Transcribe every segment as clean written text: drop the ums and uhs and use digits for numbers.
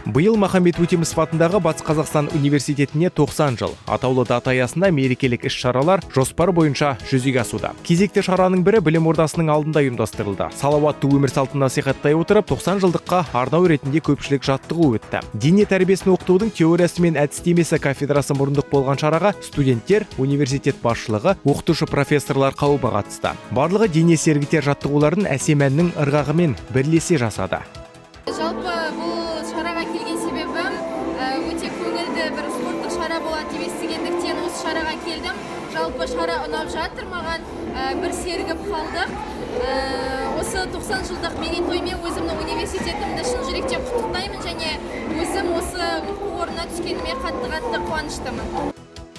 Биыл Махамбет Өтемісов атындағы Батыс Қазақстан университетіне 90 жыл. Атаулы дата аясында мерекелік іс-шаралар жоспар бойынша жүзеге асуда. Кезекті шараның бірі білім ордасының алдында ұйымдастырылды. Салауатты өмір салтын насихаттай отырып, 90 жылдыққа арнау ретінде көпшілік жаттығу өтті. Дене тәрбиесін оқытудың теориясы мен әдістемесі кафедрасы мұрындық болған шараға студенттер, университет басшылығы, оқытушы профессорлар қауымы қатысты. Барлығы дене сергітер жаттығуларын әсем әннің ырғағымен бірлесе жасады. Жалпы бұл шараға келген себебім өте көңілді бір спорттық шара болады деп естігендіктен осы шараға келдім. Жалпы шара ұнап жатыр, маған бір сергіп қалдық. Осы 90 жылдық мерейтоймен өзімнің университетімді шын жүректен құттықтаймын және өзім осы оқу орнына түскеніме қатты қуаныштымын.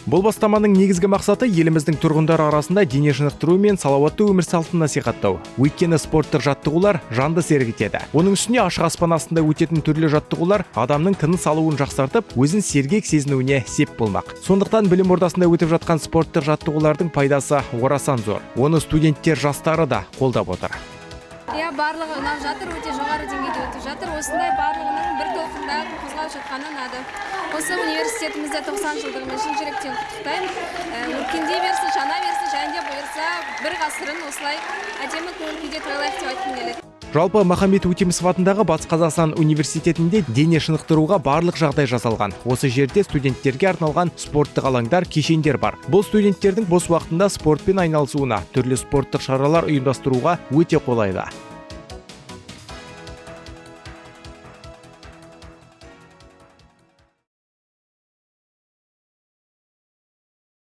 Бұл бастаманың негізгі мақсаты еліміздің тұрғындары арасында дене шынықтыру мен салауатты өмір салтын насихаттау. Өйткені спорттық жаттығулар жанды сергітеді. Оның үстіне ашық аспан астында өтетін түрлі жаттығулар адамның тыныс алуын жақсартып, өзін сергек сезінуіне сеп болмақ. Сондықтан білім ордасында өтіп жатқан спорттық жаттығулардың пайдасы орасан зор. Оны студенттер жастары да қолдап отыр. Барлығы ұнап жатыр, өте жоғары деңгейде өтіп жатыр. Осындай барлығының бір толқында қозғалып жатқаны ұнады. Осы университетімізде 90 жылдығымен шын жүректен құттықтаймын. Өркендей берсін, жана берсін, және де бұйырса бір ғасырын осылай әдемі көңіл күйде тойлайық деп айтқым келеді. Жалпы Махамбет Өтемісов атындағы Батыс Қазақстан университетінде дене шынықтыруға барлық жағдай жасалған. Осы жерде студенттерге арналған спорттық алаңдар, кешендер бар. Бұл студенттердің бос уақытында спортпен айналысуына, түрлі спорттық шаралар ұйымдастыруға өте қолайлы.